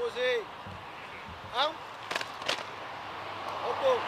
disposé. Hein? Repos.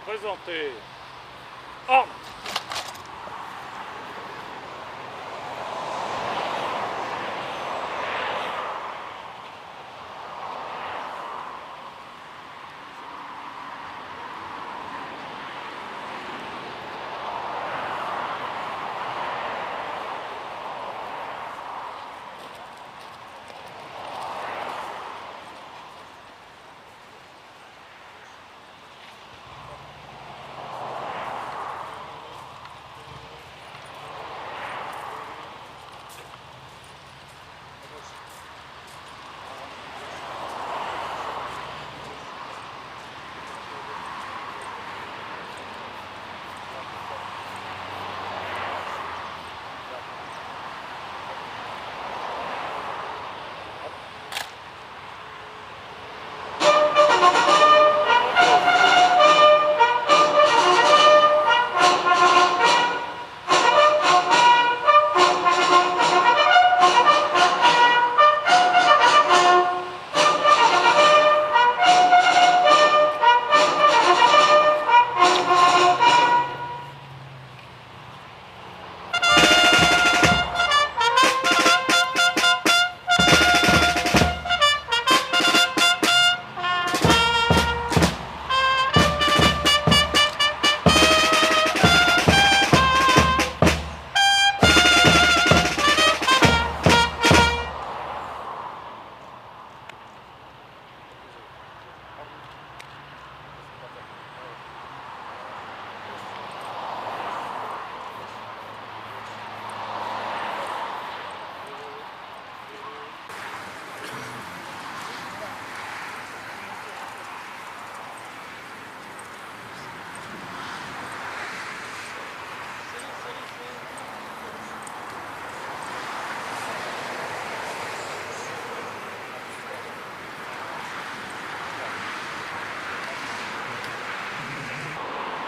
Vous présentez ordre.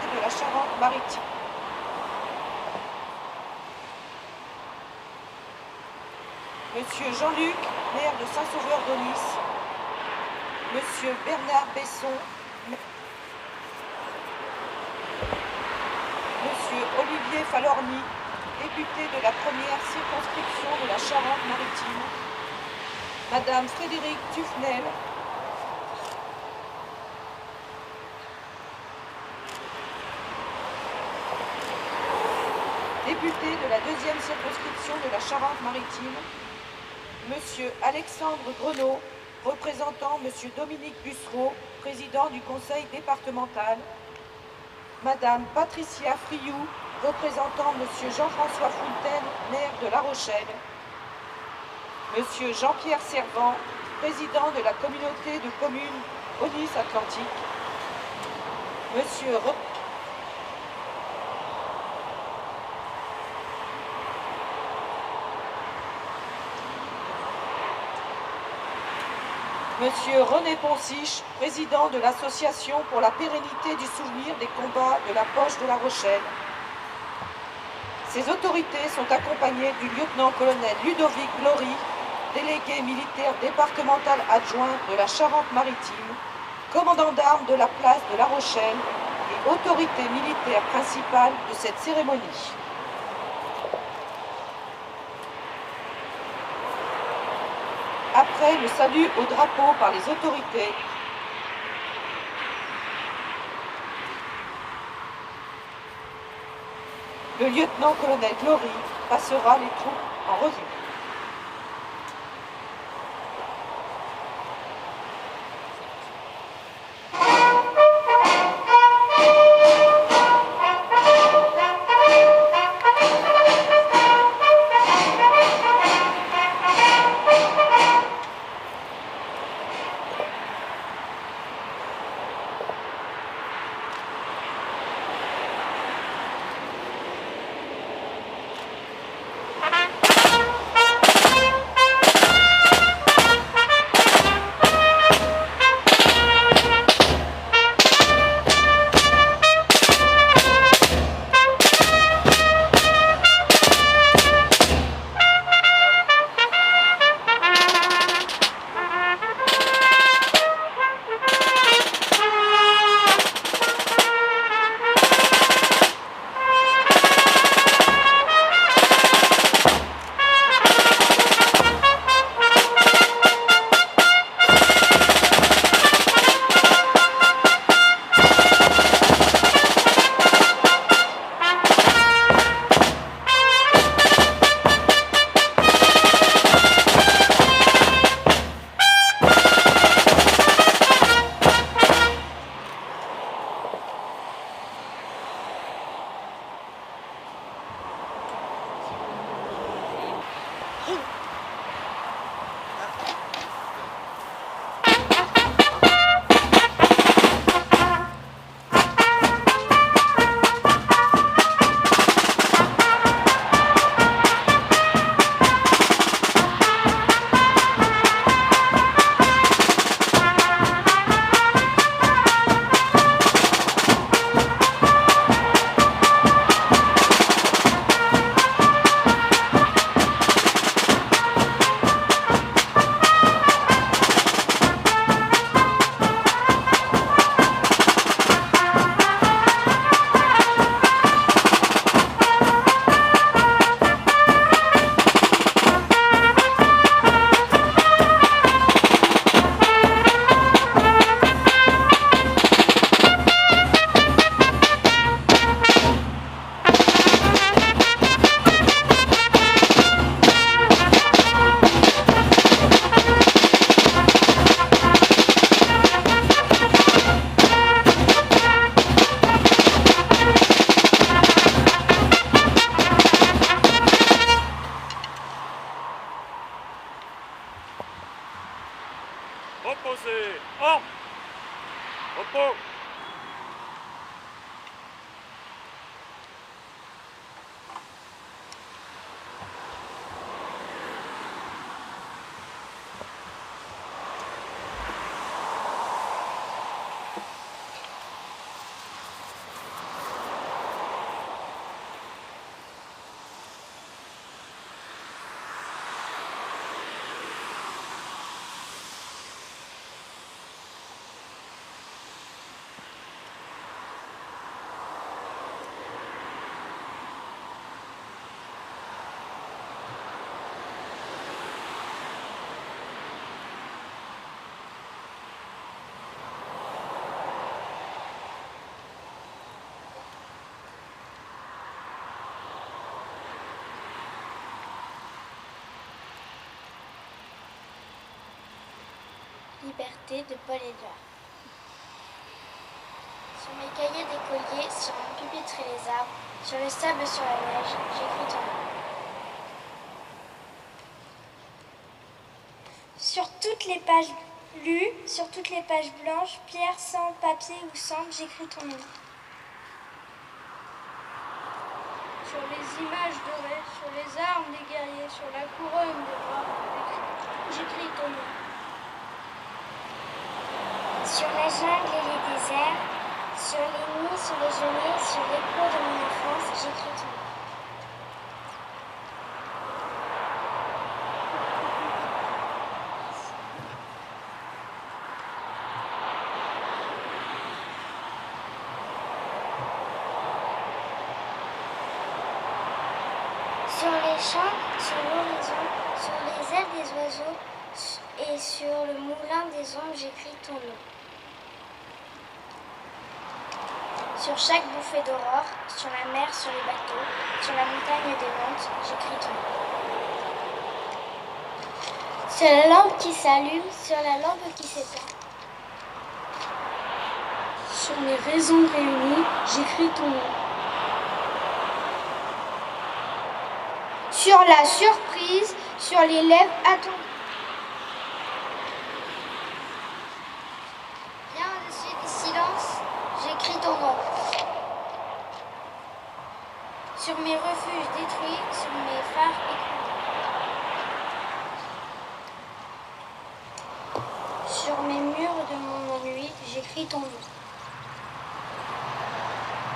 De la Charente-Maritime. Monsieur Jean-Luc, maire de Saint-Sauveur-d'Aunis. Monsieur Bernard Besson. Monsieur Olivier Falorni, député de la première circonscription de la Charente-Maritime. Madame Frédérique Tufnel, député de la deuxième circonscription de la Charente-Maritime, Monsieur Alexandre Grenot, représentant Monsieur Dominique Bussereau, président du conseil départemental, Madame Patricia Friou, représentant Monsieur Jean-François Fontaine, maire de La Rochelle, Monsieur Jean-Pierre Servant, président de la communauté de communes Aunis-Atlantique, Monsieur Monsieur René Ponciche, président de l'Association pour la pérennité du souvenir des combats de la Poche de La Rochelle. Ces autorités sont accompagnées du lieutenant-colonel Ludovic Glory, délégué militaire départemental adjoint de la Charente-Maritime, commandant d'armes de la place de La Rochelle et autorité militaire principale de cette cérémonie. Après le salut au drapeau par les autorités, Le lieutenant-colonel Glory passera les troupes en revue. Reposez. Armes. Repos. Liberté de Paul Éluard. Sur mes cahiers d'écolier, sur mon pupitre et les arbres, sur le sable, sur la neige, j'écris ton nom. Sur toutes les pages lues, sur toutes les pages blanches, pierre, sang, papier ou cendre, j'écris ton nom. Sur les images dorées, sur les armes des guerriers, sur la couronne des rois, j'écris ton nom. Sur la jungle et les déserts, sur les nuits, sur les genêts, sur l'écho de mon enfance, j'écris ton nom. Sur les champs, sur l'horizon, sur les ailes des oiseaux et sur le moulin des ombres, j'écris ton nom. Sur chaque bouffée d'aurore, sur la mer, sur les bateaux, sur la montagne des montes, j'écris ton nom. Sur la lampe qui s'allume, sur la lampe qui s'éteint. Sur mes raisons réunies, j'écris ton nom. Sur la surprise, sur les lèvres attendues. Bien au-dessus du silence, j'écris ton nom. Sur mes refuges détruits, sur mes phares écroués. Sur mes murs de mon ennui, j'écris ton nom.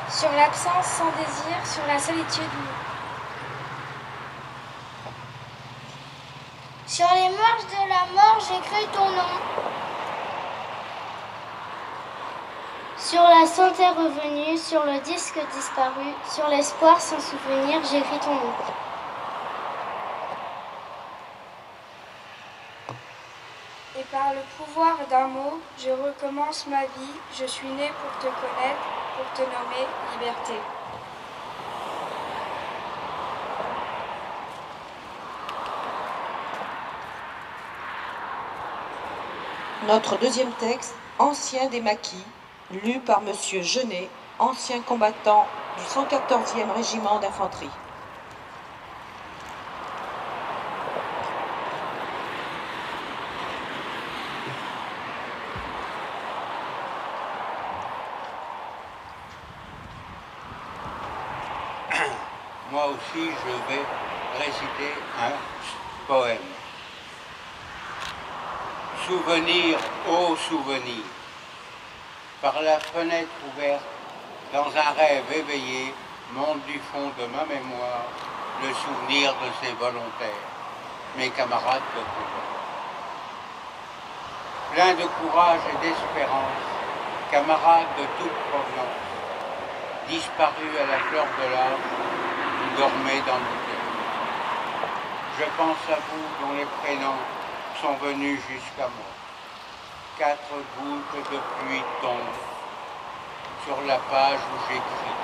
Sur l'absence sans désir, sur la solitude. Sur les marches de la mort, j'écris ton nom. Sur la santé revenue, sur le disque disparu, sur l'espoir sans souvenir, j'écris ton nom. Et par le pouvoir d'un mot, je recommence ma vie. Je suis né pour te connaître, pour te nommer liberté. Notre deuxième texte, Ancien des maquis, lu par Monsieur Genet, ancien combattant du 114e régiment d'infanterie. Moi aussi, je vais réciter un poème. Souvenir, ô souvenir, par la fenêtre ouverte, dans un rêve éveillé, monte du fond de ma mémoire le souvenir de ces volontaires, mes camarades de combat. Pleins de courage et d'espérance, camarades de toute provenance, disparus à la fleur de l'âge, vous dormez dans nos cœurs. Je pense à vous dont les prénoms sont venus jusqu'à moi. 4 gouttes de pluie tombent sur la page où j'écris.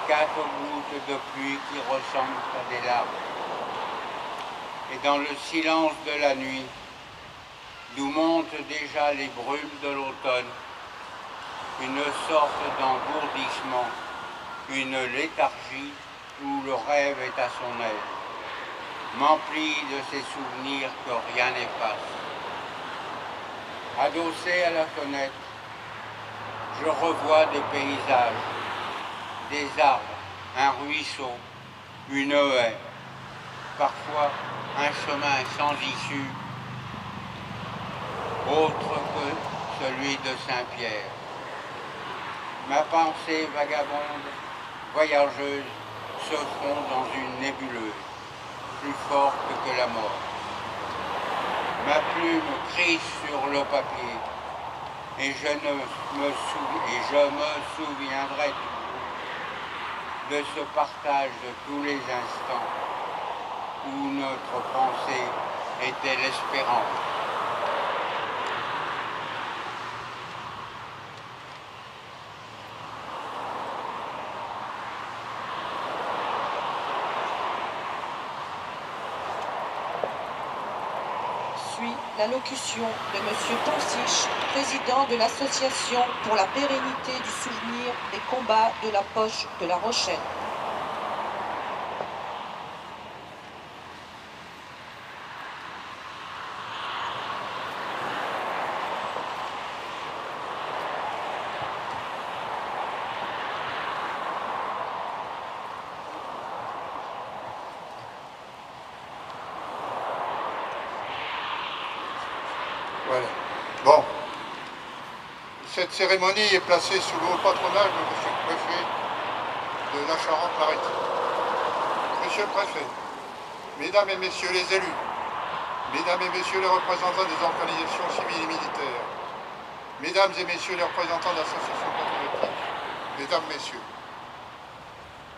4 gouttes de pluie qui ressemblent à des larmes. Et dans le silence de la nuit, d'où montent déjà les brumes de l'automne, une sorte d'engourdissement, une léthargie où le rêve est à son aise, m'emplit de ces souvenirs que rien n'efface. Adossé à la fenêtre, je revois des paysages, des arbres, un ruisseau, une haie, parfois un chemin sans issue, autre que celui de Saint-Pierre. Ma pensée vagabonde, voyageuse, se fond dans une nébuleuse, plus forte que la mort. Ma plume crie sur le papier, et je me souviendrai toujours de ce partage de tous les instants où notre pensée était l'espérance. L'allocution de M. Poncich, président de l'Association pour la pérennité du souvenir des combats de la poche de La Rochelle. Voilà. Bon. Cette cérémonie est placée sous le haut patronage de Monsieur le Préfet de la Charente-Maritime. Monsieur le Préfet, Mesdames et Messieurs les élus, Mesdames et Messieurs les représentants des organisations civiles et militaires, Mesdames et Messieurs les représentants d'associations patriotiques, Mesdames, Messieurs,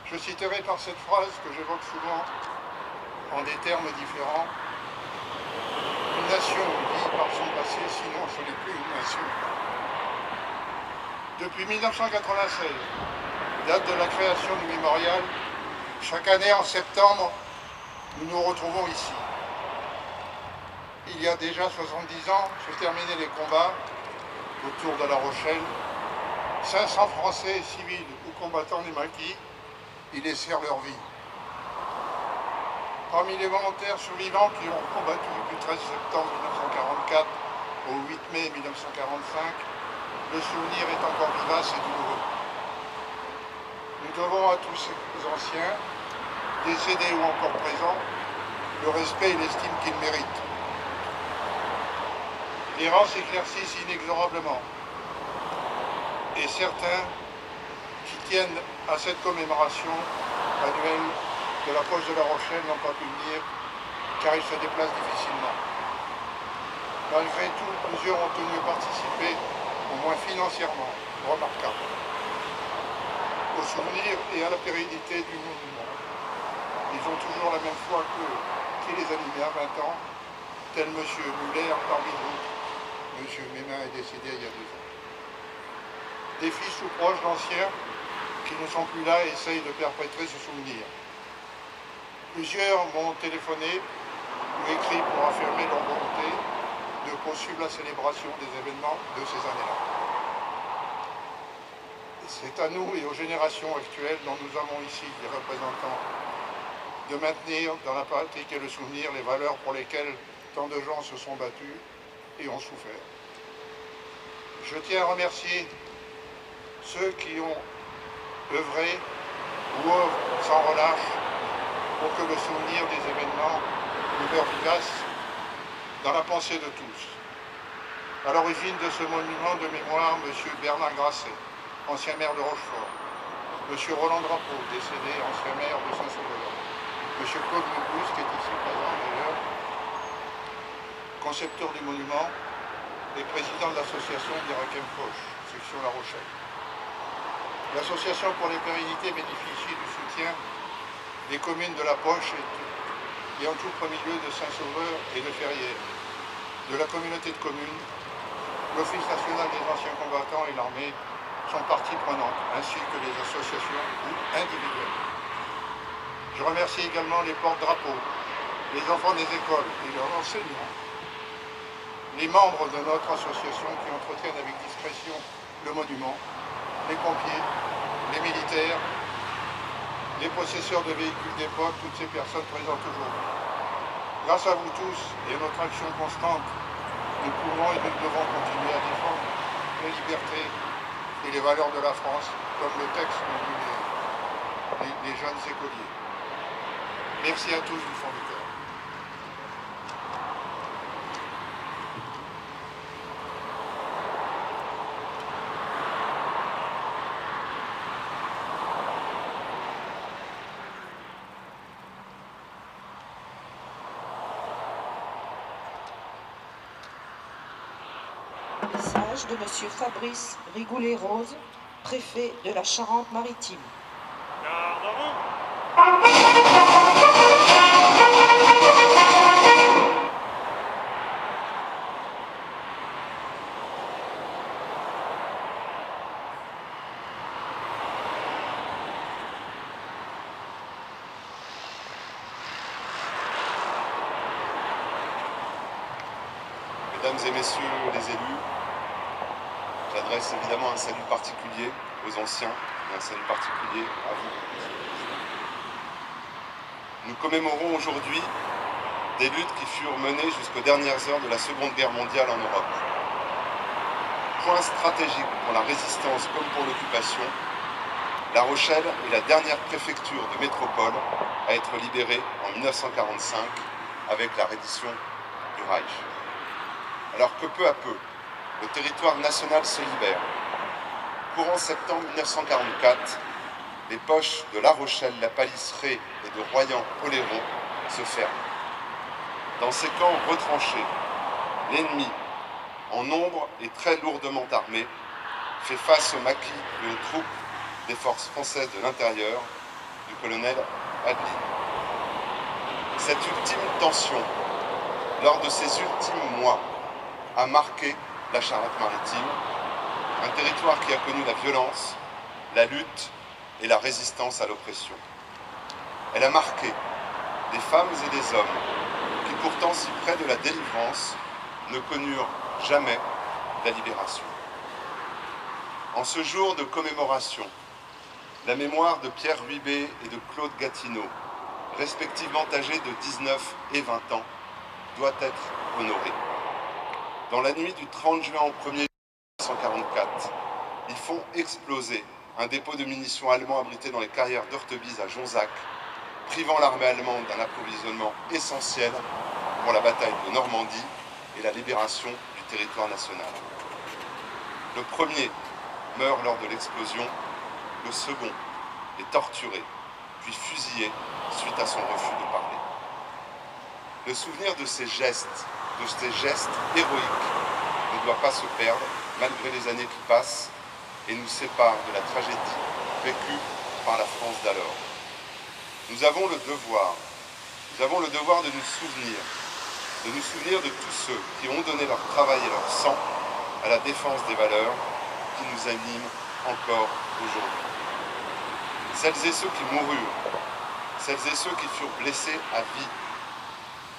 je citerai par cette phrase que j'évoque souvent en des termes différents. Une nation vit par son passé, sinon ce n'est plus une nation. Depuis 1996, date de la création du mémorial, chaque année en septembre, nous nous retrouvons ici. Il y a déjà 70 ans, se terminaient les combats autour de La Rochelle. 500 Français, civils ou combattants des maquis y laissèrent leur vie. Parmi les volontaires survivants qui ont combattu du 13 septembre 1944 au 8 mai 1945, le souvenir est encore vivace et douloureux. Nous devons à tous ces anciens, décédés ou encore présents, le respect et l'estime qu'ils méritent. Les rangs s'éclaircissent inexorablement, et certains qui tiennent à cette commémoration annuelle de la poche de La Rochelle n'ont pas pu venir car ils se déplacent difficilement. Malgré tout, plusieurs ont tenu à participer, au moins financièrement, remarquable, au souvenir et à la pérennité du monument. Ils ont toujours la même foi qui les animait à 20 ans, tel M. Muller parmi d'autres. M. Mémin est décédé il y a 2 ans. Des fils ou proches d'anciens qui ne sont plus là essayent de perpétrer ce souvenir. Plusieurs m'ont téléphoné ou écrit pour affirmer leur volonté de poursuivre la célébration des événements de ces années-là. C'est à nous et aux générations actuelles dont nous avons ici des représentants de maintenir dans la pratique et le souvenir les valeurs pour lesquelles tant de gens se sont battus et ont souffert. Je tiens à remercier ceux qui ont œuvré ou œuvrent sans relâche pour que le souvenir des événements demeure vivace dans la pensée de tous. À l'origine de ce monument de mémoire, M. Bernard Grasset, ancien maire de Rochefort, M. Roland Drapeau, décédé, ancien maire de Saint-Sauveur, M. Claude Lebus, qui est ici présent d'ailleurs, concepteur du monument et président de l'association d'Irakem Poche, section La Rochelle. L'association pour les pérennités bénéficie du soutien des communes de la Poche et en tout premier lieu de Saint-Sauveur et de Ferrières, de la communauté de communes, l'Office national des anciens combattants et l'armée sont partie prenante, ainsi que les associations ou individuelles. Je remercie également les porte-drapeaux, les enfants des écoles et leurs enseignants, les membres de notre association qui entretiennent avec discrétion le monument, les pompiers, les militaires, les possesseurs de véhicules d'époque, toutes ces personnes présentes aujourd'hui. Grâce à vous tous et à notre action constante, nous pouvons et nous devons continuer à défendre les libertés et les valeurs de la France, comme le texte nous dit les jeunes écoliers. Merci à tous du fond du cœur. Message de M. Fabrice Rigoulet-Rose, préfet de la Charente-Maritime. Garde à vous. Mesdames et messieurs les élus, j'adresse évidemment un salut particulier aux anciens et un salut particulier à vous. Nous commémorons aujourd'hui des luttes qui furent menées jusqu'aux dernières heures de la Seconde Guerre mondiale en Europe. Point stratégique pour la résistance comme pour l'occupation, La Rochelle est la dernière préfecture de métropole à être libérée en 1945 avec la reddition du Reich. Alors que peu à peu, le territoire national se libère. Courant septembre 1944, les poches de La Rochelle, la Palisseraie et de Royan-Oléron se ferment. Dans ces camps retranchés, l'ennemi, en nombre et très lourdement armé, fait face aux maquis et aux troupes des forces françaises de l'intérieur du colonel Hadley. Cette ultime tension, lors de ces ultimes mois, a marqué la Charente-Maritime Un territoire qui a connu la violence, la lutte et la résistance à l'oppression. Elle a marqué des femmes et des hommes qui, pourtant si près de la délivrance, ne connurent jamais la libération. En ce jour de commémoration, la mémoire de Pierre Ruibé et de Claude Gatineau, respectivement âgés de 19 et 20 ans, doit être honorée. Dans la nuit du 30 juin au 1er 1944, ils font exploser un dépôt de munitions allemand abrité dans les carrières d'Ortebise à Jonzac, privant l'armée allemande d'un approvisionnement essentiel pour la bataille de Normandie et la libération du territoire national. Le premier meurt lors de l'explosion, le second est torturé, puis fusillé suite à son refus de parler. Le souvenir de ces gestes héroïques ne doit pas se perdre malgré les années qui passent et nous séparent de la tragédie vécue par la France d'alors. Nous avons le devoir de nous souvenir de tous ceux qui ont donné leur travail et leur sang à la défense des valeurs qui nous animent encore aujourd'hui. Celles et ceux qui moururent, celles et ceux qui furent blessés à vie,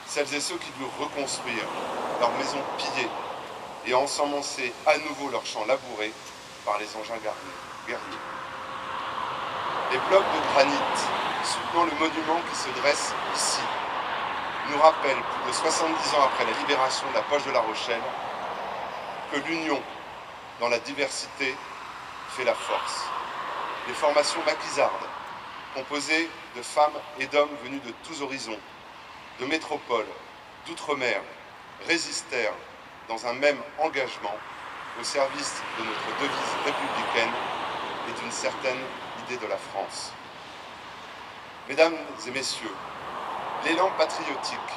celles et ceux qui durent reconstruire leurs maisons pillées et ensemencer à nouveau leurs champs labourés par les engins guerriers. Les blocs de granit soutenant le monument qui se dresse ici nous rappellent, plus de 70 ans après la libération de la poche de La Rochelle, que l'union dans la diversité fait la force. Les formations maquisardes, composées de femmes et d'hommes venus de tous horizons, de métropoles, d'outre-mer, résistèrent dans un même engagement au service de notre devise républicaine et d'une certaine idée de la France. Mesdames et messieurs, l'élan patriotique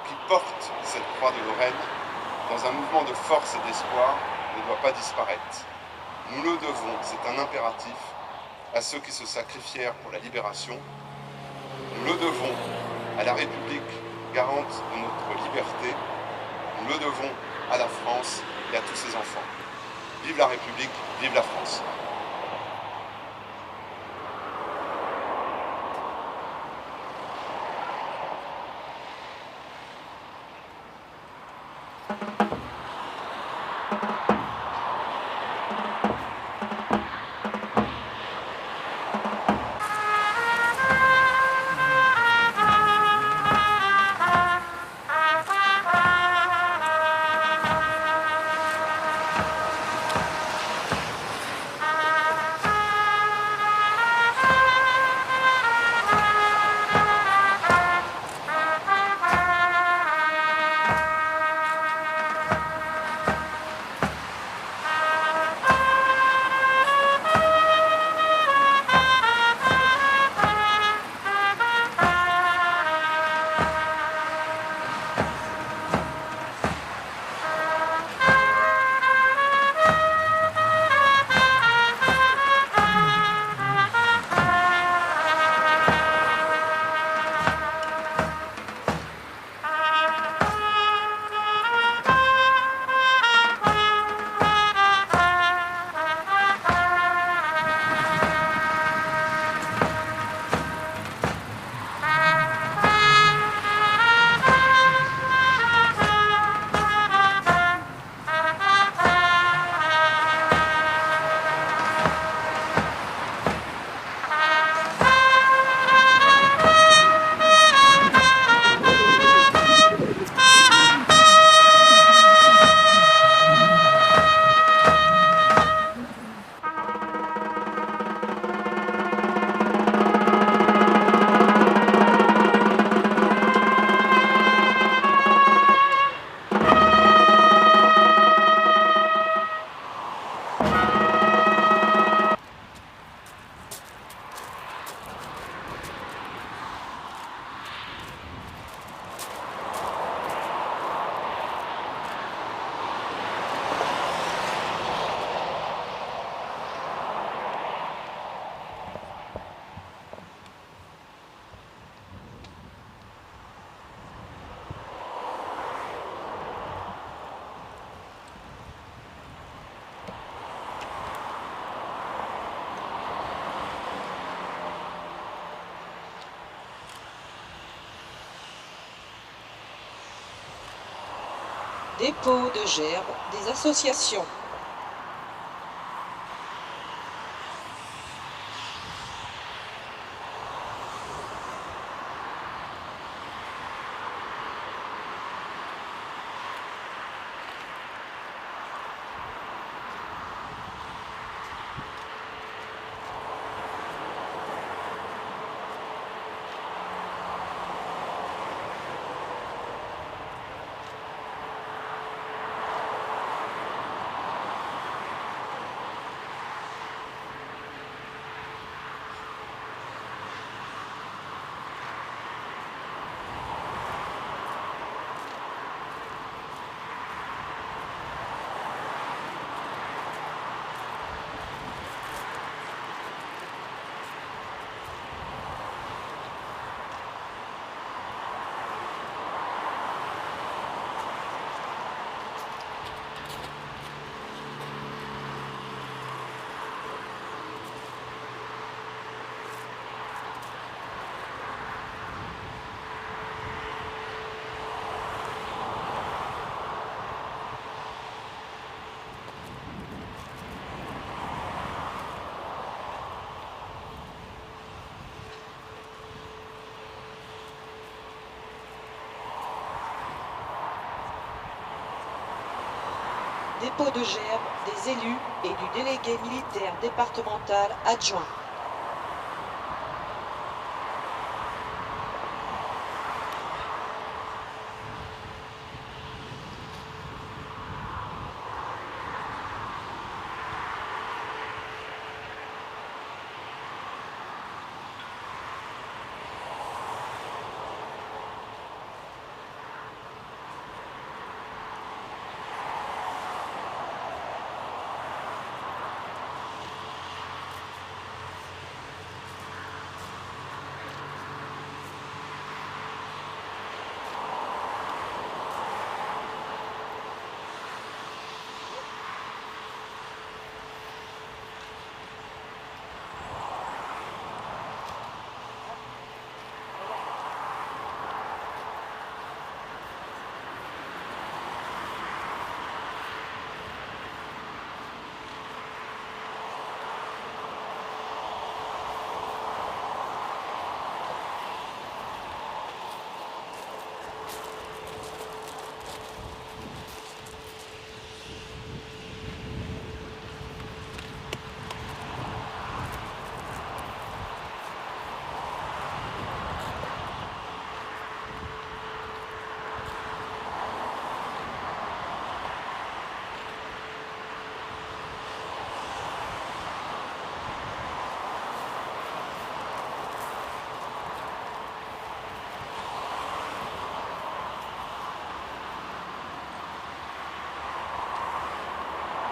qui porte cette croix de Lorraine dans un mouvement de force et d'espoir ne doit pas disparaître. Nous le devons, c'est un impératif, à ceux qui se sacrifièrent pour la libération. Nous le devons à la République garante de notre liberté. Nous le devons à la France et à tous ses enfants. Vive la République, vive la France. Dépôt de gerbes des associations. Dépôt de gerbes des élus et du délégué militaire départemental adjoint.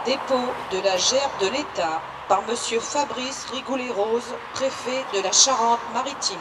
Dépôt de la gerbe de l'État par Monsieur Fabrice Rigoulet-Rose, préfet de la Charente-Maritime.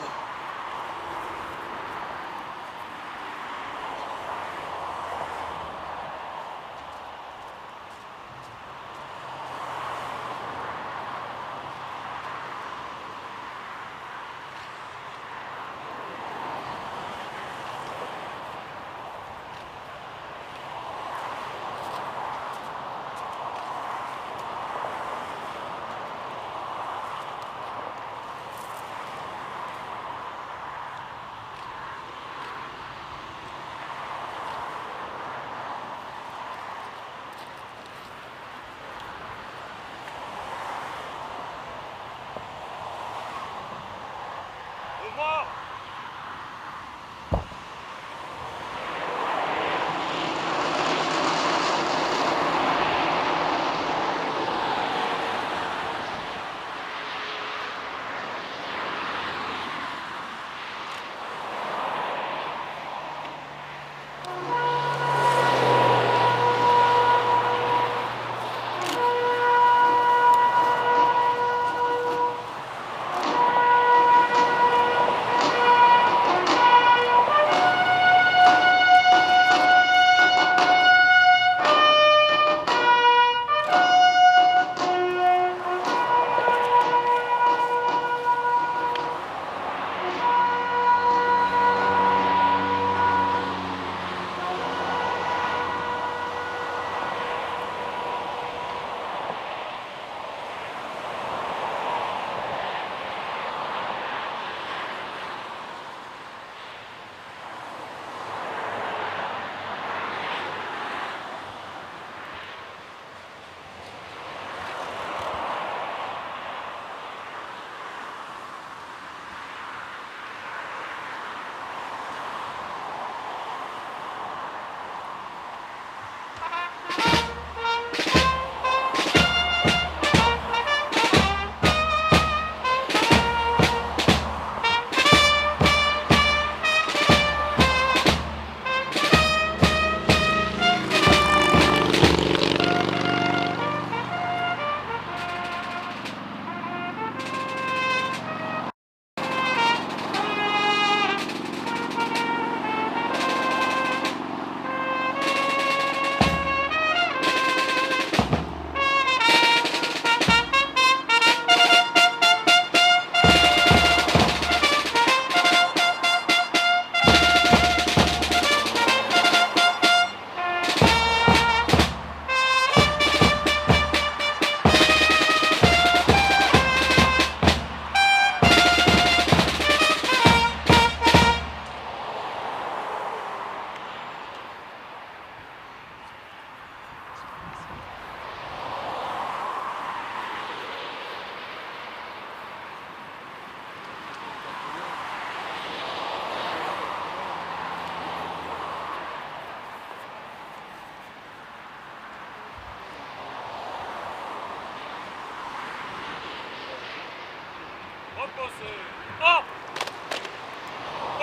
Reposez. En.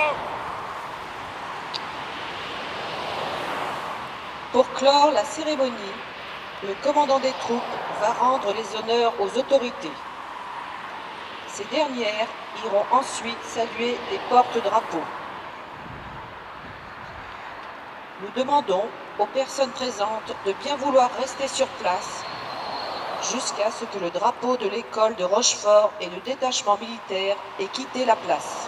En. Pour clore la cérémonie, le commandant des troupes va rendre les honneurs aux autorités. Ces dernières iront ensuite saluer les porte-drapeaux. Nous demandons aux personnes présentes de bien vouloir rester sur place jusqu'à ce que le drapeau de l'école de Rochefort et le détachement militaire ait quitté la place.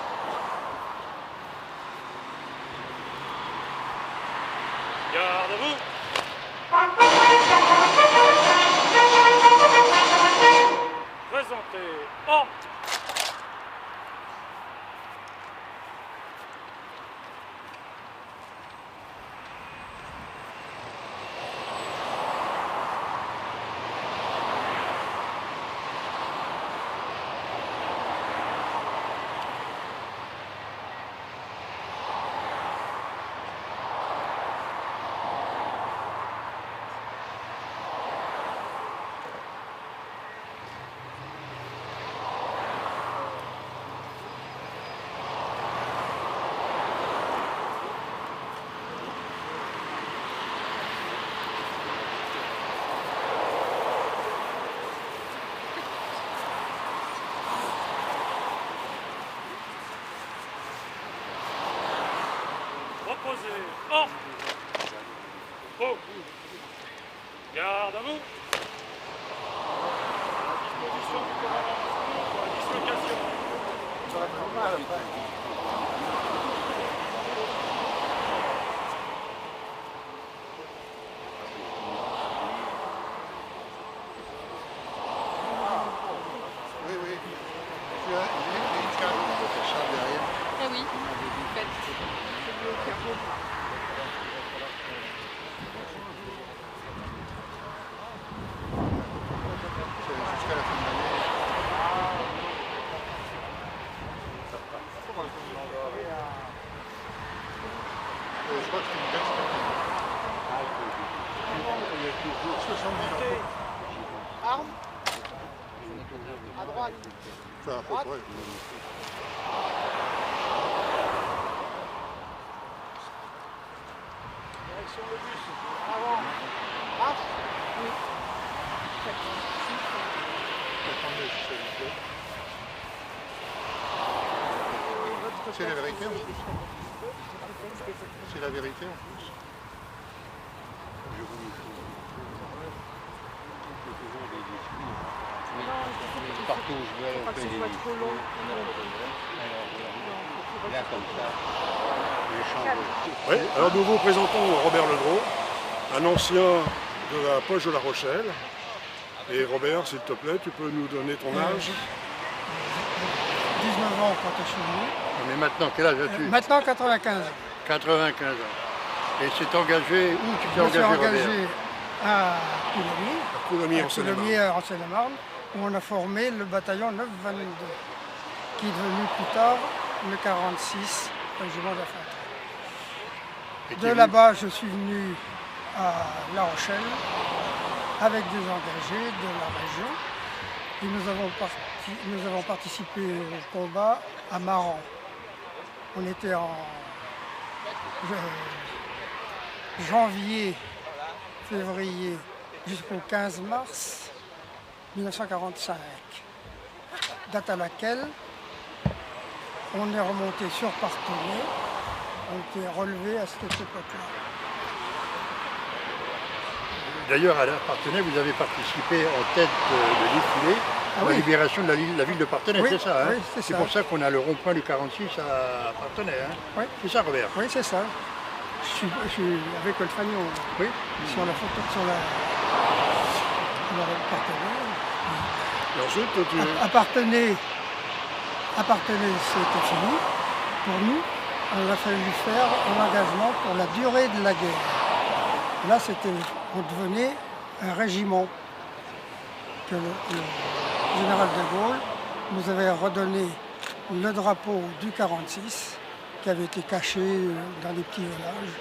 Garde à vous. Présentez. En. Reposez. En. Oh. Garde à vous. À disposition du commandant pour la dislocation. Oui, oui. Tu as une carte derrière. Ah oui. C'est jusqu'à la fin de l'année. Je crois que c'est une belle stratégie. 70 euros. Arme. À droite. Enfin, à peu près. Direction le bus. Avant. Marche. Attendez, je sais vite fait. C'est la vérité en plus. C'est la vérité en plus. Partout où je vais, on fait des discours. Là, comme ça, Oui, alors nous vous présentons Robert Ledreau, un ancien de la poche de La Rochelle. Et Robert, s'il te plaît, tu peux nous donner ton âge? 19 ans quand je suis venu. Mais maintenant, quel âge as-tu? Maintenant 95. 95 ans. Et c'est engagé, où tu t'es Je me suis engagé, Robert? engagé à Coulommiers. À Coulommiers, en Coulommiers, Seine-et-Marne. en Seine-et-Marne, où on a formé le bataillon 922, qui est devenu plus tard le 46 régiment d'infanterie. Et De là-bas, je suis venu à La Rochelle avec des engagés de la région et nous avons participé au combat à Maran. On était en janvier, février jusqu'au 15 mars 1945, date à laquelle on est remonté sur Parthenay, on était relevé à cette époque-là. D'ailleurs, à Parthenay, vous avez participé en tête de défilé à la libération de la ville de Parthenay, Oui, c'est ça, hein? oui, c'est C'est ça. pour ça qu'on a le rond-point du 46 à Parthenay, hein? Oui. C'est ça, Robert? Oui, c'est ça. Je suis avec le fanion Oui. sur la photo, sur la Parthenay. Et ensuite, tu... Appartenait, c'était fini. Pour nous, il a fallu faire un engagement pour la durée de la guerre. Là, on devenait un régiment que le général de Gaulle nous avait redonné le drapeau du 46 qui avait été caché dans des petits villages,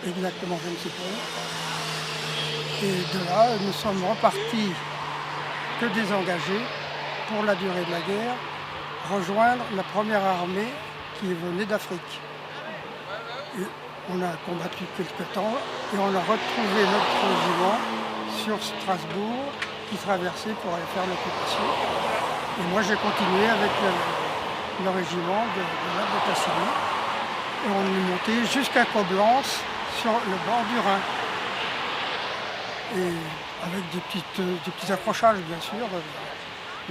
exactement je ne sais pas. Et de là, nous sommes repartis que désengagés pour la durée de la guerre rejoindre la première armée qui venait d'Afrique. Et on a combattu quelque temps et on a retrouvé notre régiment sur Strasbourg qui traversait pour aller faire l'occupation. Et moi j'ai continué avec le régiment de la Tassigny et on est monté jusqu'à Coblence sur le bord du Rhin. Et avec des petits accrochages bien sûr.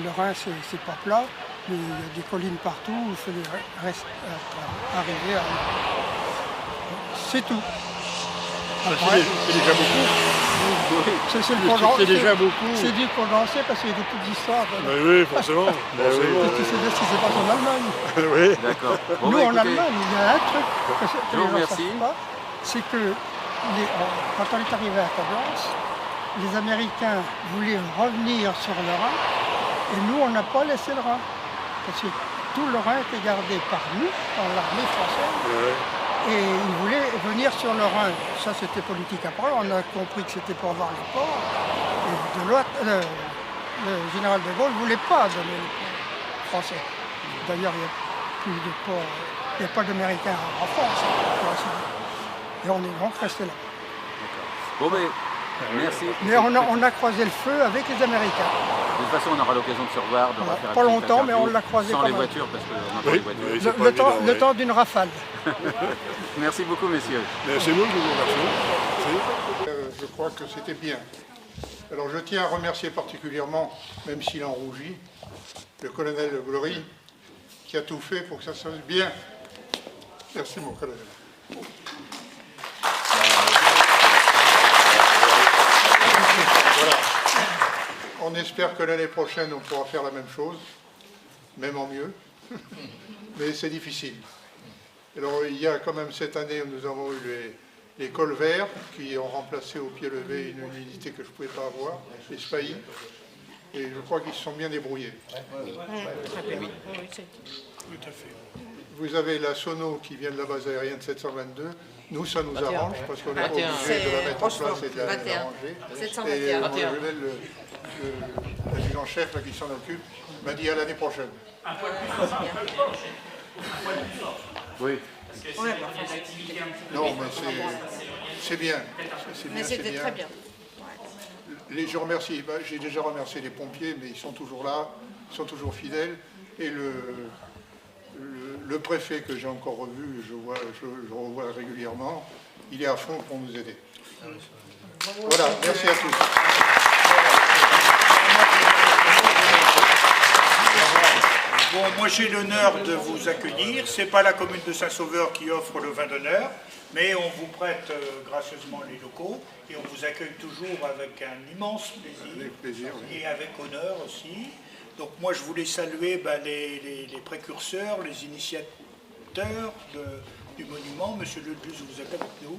Le Rhin c'est pas plat, mais il y a des collines partout où il fallait arriver à... C'est tout. C'est déjà beaucoup. C'est déjà beaucoup. C'est du condensé parce qu'il y a des petites histoires. Oui, forcément. Tu sais bien ce qui s'est passé en Allemagne. Oui. D'accord. Bon, Nous, en Allemagne, il y a un truc que les gens ne remercie. savent pas, c'est que quand on est arrivé à Coblence, les Américains voulaient revenir sur le Rhin et nous, on n'a pas laissé le Rhin. Parce que tout le Rhin était gardé par nous, par l'armée française. Ouais. Et ils voulaient venir sur le Rhin. Ça, c'était politique après. On a compris que c'était pour avoir les ports. Et de l'autre, le général de Gaulle ne voulait pas donner les ports français. D'ailleurs, il n'y a plus de ports. Il n'y a pas d'Américains en France. Et on est donc resté là. Bon, mais merci. Mais on a croisé le feu avec les Américains. De toute façon, on aura l'occasion de se revoir, de refaire pas une longtemps, petite mais on interview l'a croisé sans quand les même. voitures, parce qu'on entend les voitures. Oui, Le temps d'une rafale. Merci beaucoup, messieurs. C'est nous qui vous remercions. Je crois que c'était bien. Alors je tiens à remercier particulièrement, même s'il en rougit, le colonel de Glory, qui a tout fait pour que ça se passe bien. Merci mon colonel. Voilà. On espère que l'année prochaine, on pourra faire la même chose, même en mieux, mais c'est difficile. Alors il y a quand même cette année où nous avons eu les cols verts qui ont remplacé au pied levé une unité que je ne pouvais pas avoir, les spahis, et je crois qu'ils se sont bien débrouillés. Vous avez la Sono qui vient de la base aérienne 722. Nous, ça nous arrange parce qu'on est obligé de la mettre en place et de la ranger. 721. Et mon colonel, l'adjudant-chef qui s'en occupe, m'a dit à l'année prochaine. Oui. Non, mais c'est bien. Mais c'était très bien. Je remercie, j'ai déjà remercié les pompiers, mais ils sont toujours là, ils sont toujours fidèles. Et le préfet que j'ai encore revu, je revois régulièrement, il est à fond pour nous aider. Voilà, merci à tous. Bon, moi j'ai l'honneur de vous accueillir. Ce n'est pas la commune de Saint-Sauveur qui offre le vin d'honneur, mais on vous prête gracieusement les locaux et on vous accueille toujours avec un immense plaisir, Avec plaisir, oui. Et avec honneur aussi. Donc moi je voulais saluer les précurseurs, les initiateurs du monument. Monsieur Lebus, vous êtes avec nous.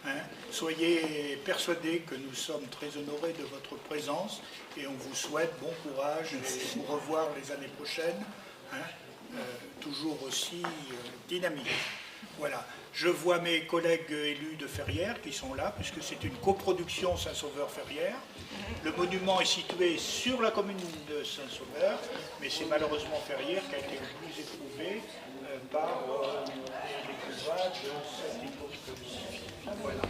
Hein. Soyez persuadés que nous sommes très honorés de votre présence et on vous souhaite bon courage et vous revoir les années prochaines, hein, toujours aussi dynamique. Voilà. Je vois mes collègues élus de Ferrières qui sont là, puisque c'est une coproduction Saint-Sauveur-Ferrières. Le monument est situé sur la commune de Saint-Sauveur, mais c'est malheureusement Ferrières qui a été le plus éprouvé par les combats de cette époque-ci. Voilà.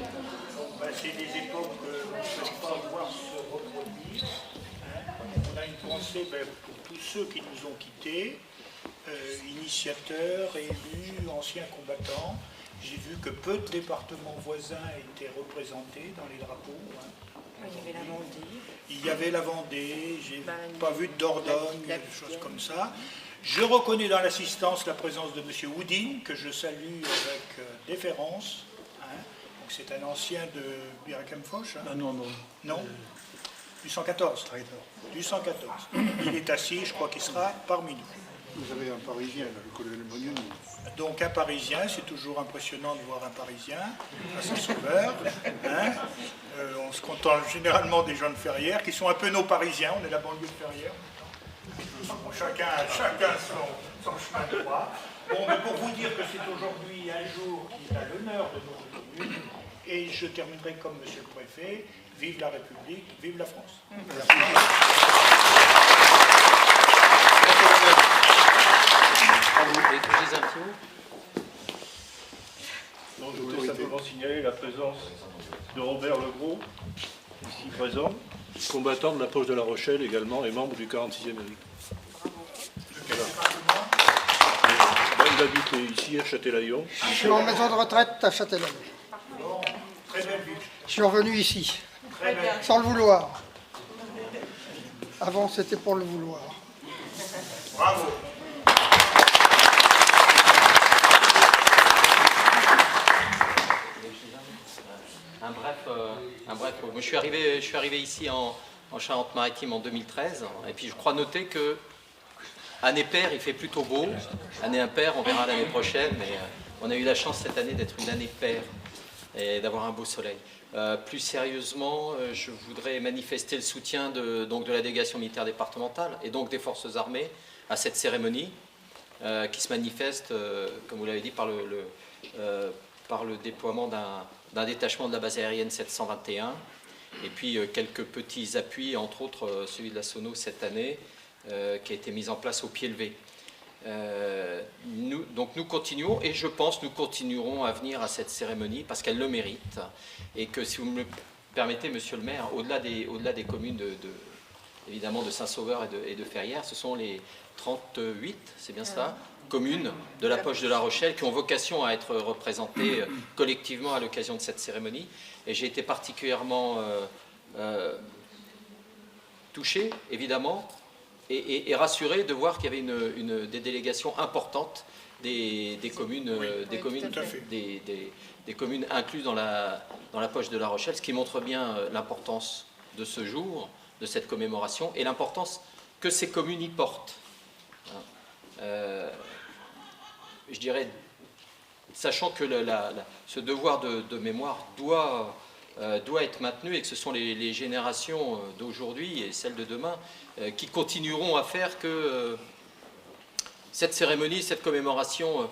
Ben, c'est des époques que nous ne souhaitons pas voir se reproduire. Hein. On a une pensée pour tous ceux qui nous ont quittés, initiateurs, élus, anciens combattants. J'ai vu que peu de départements voisins étaient représentés dans les drapeaux. Hein. Il y avait la Vendée. Il y avait la Vendée, j'ai pas vu de Dordogne, des choses comme ça. Je reconnais dans l'assistance la présence de M. Houdin, que je salue avec déférence. Hein. C'est un ancien de Birakem-Foch. Hein. Non. Non Du 114. Du 114. Il est assis, je crois qu'il sera parmi nous. Vous avez un Parisien, là, le colonel Monnier. Donc un Parisien, c'est toujours impressionnant de voir un Parisien à Saint-Sauveur. Hein. On se contente généralement des gens de Ferrières, qui sont un peu nos Parisiens, on est la banlieue de Ferrières. Bon, chacun son chemin de croix. Bon, mais pour vous dire que c'est aujourd'hui un jour qui est à l'honneur de notre commune, et je terminerai comme monsieur le préfet, vive la République, vive la France. Merci. Et tous les infos. Donc, je voulais simplement signaler la présence de Robert Legros, ici présent, combattant de la poche de La Rochelle également et membre du 46e MI. Voilà. Il habite ici à Châtelaillon. Je suis en maison de retraite à Châtelaillon. Je suis revenu ici, sans le vouloir. Avant, c'était pour le vouloir. Bravo. Un bref mot. Moi, je suis arrivé ici en Charente-Maritime en 2013, et puis je crois noter que année paire, il fait plutôt beau. Année impaire, on verra l'année prochaine, mais on a eu la chance cette année d'être une année paire et d'avoir un beau soleil. Plus sérieusement, je voudrais manifester le soutien de la délégation militaire départementale et donc des forces armées à cette cérémonie qui se manifeste, comme vous l'avez dit, par le déploiement d'un détachement de la base aérienne 721 et puis quelques petits appuis, entre autres celui de la Sono cette année, qui a été mis en place au pied levé. Donc nous continuons, et je pense nous continuerons à venir à cette cérémonie parce qu'elle le mérite, et que si vous me le permettez, monsieur le maire, au-delà des communes évidemment de Saint-Sauveur et de Ferrières, ce sont les 38, c'est bien cela, communes de la poche de La Rochelle qui ont vocation à être représentées collectivement à l'occasion de cette cérémonie, et j'ai été particulièrement touché, évidemment, et rassuré de voir qu'il y avait des délégations importantes des communes, des communes incluses dans la poche de La Rochelle, ce qui montre bien l'importance de ce jour, de cette commémoration, et l'importance que ces communes y portent. Je dirais, sachant que ce devoir de mémoire doit être maintenu, et que ce sont les générations d'aujourd'hui et celles de demain qui continueront à faire que cette cérémonie, cette commémoration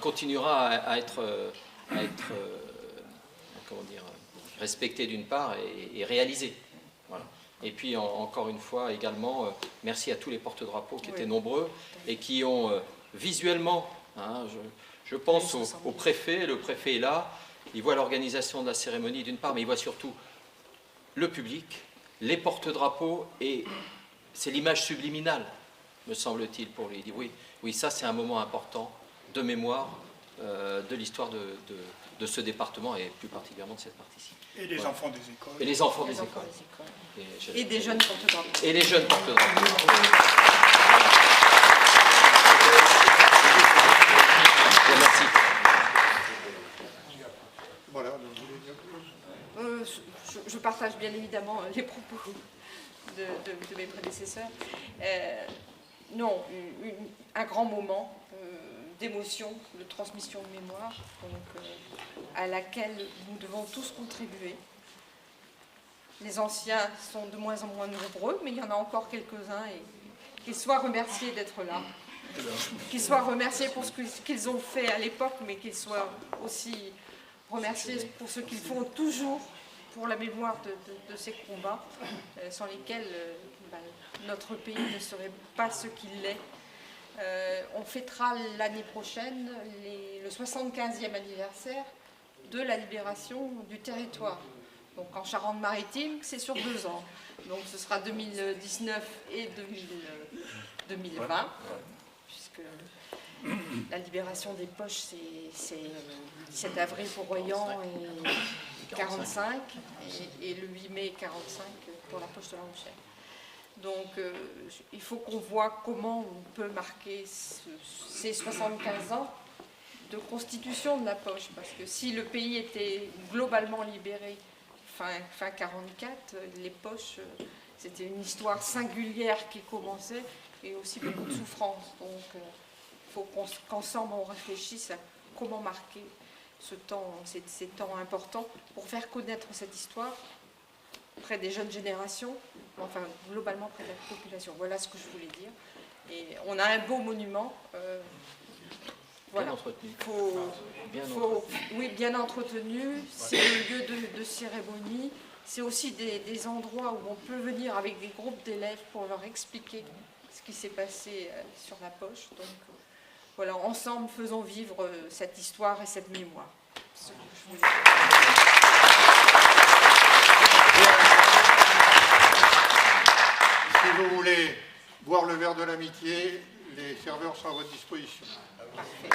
continuera à être comment dire, respectée d'une part et réalisée. Voilà. Et puis encore une fois également, merci à tous les porte-drapeaux qui étaient nombreux et qui ont visuellement, je pense au préfet, le préfet est là, il voit l'organisation de la cérémonie d'une part, mais il voit surtout le public, les porte-drapeaux, et c'est l'image subliminale, me semble-t-il, pour lui. Il dit oui, ça c'est un moment important de mémoire de l'histoire de ce département et plus particulièrement de cette partie-ci. Et des enfants des écoles. Et les enfants des écoles. Et des jeunes porte-drapeaux. Et les jeunes porte-drapeaux. Merci. Voilà. Je partage bien évidemment les propos de mes prédécesseurs. Non, un grand moment d'émotion, de transmission de mémoire, donc, à laquelle nous devons tous contribuer. Les anciens sont de moins en moins nombreux, mais il y en a encore quelques-uns, et qu'ils soient remerciés d'être là, qu'ils soient remerciés pour ce qu'ils ont fait à l'époque, mais qu'ils soient aussi remerciés pour ce qu'ils font toujours pour la mémoire de ces combats, sans lesquels notre pays ne serait pas ce qu'il est. On fêtera l'année prochaine le 75e anniversaire de la libération du territoire. Donc en Charente-Maritime, c'est sur 2 ans. Donc ce sera 2019 et 2020, puisque la libération des poches, c'est 17 avril pour Royan et 45, et le 8 mai 45 pour la poche de La Rochelle. Donc il faut qu'on voit comment on peut marquer ces 75 ans de constitution de la poche, parce que si le pays était globalement libéré fin 44, les poches, c'était une histoire singulière qui commençait, et aussi beaucoup de souffrance. Donc il faut qu'ensemble on réfléchisse à comment marquer ces temps importants pour faire connaître cette histoire près des jeunes générations, enfin globalement près de la population. Voilà ce que je voulais dire. Et on a un beau monument. Voilà. Bien entretenu. Oui, bien entretenu. C'est le lieu de cérémonie. C'est aussi des endroits où on peut venir avec des groupes d'élèves pour leur expliquer ce qui s'est passé sur la poche. Donc voilà, ensemble, faisons vivre cette histoire et cette mémoire. C'est ce que je voulais dire. Si vous voulez boire le verre de l'amitié, les serveurs sont à votre disposition. Parfait.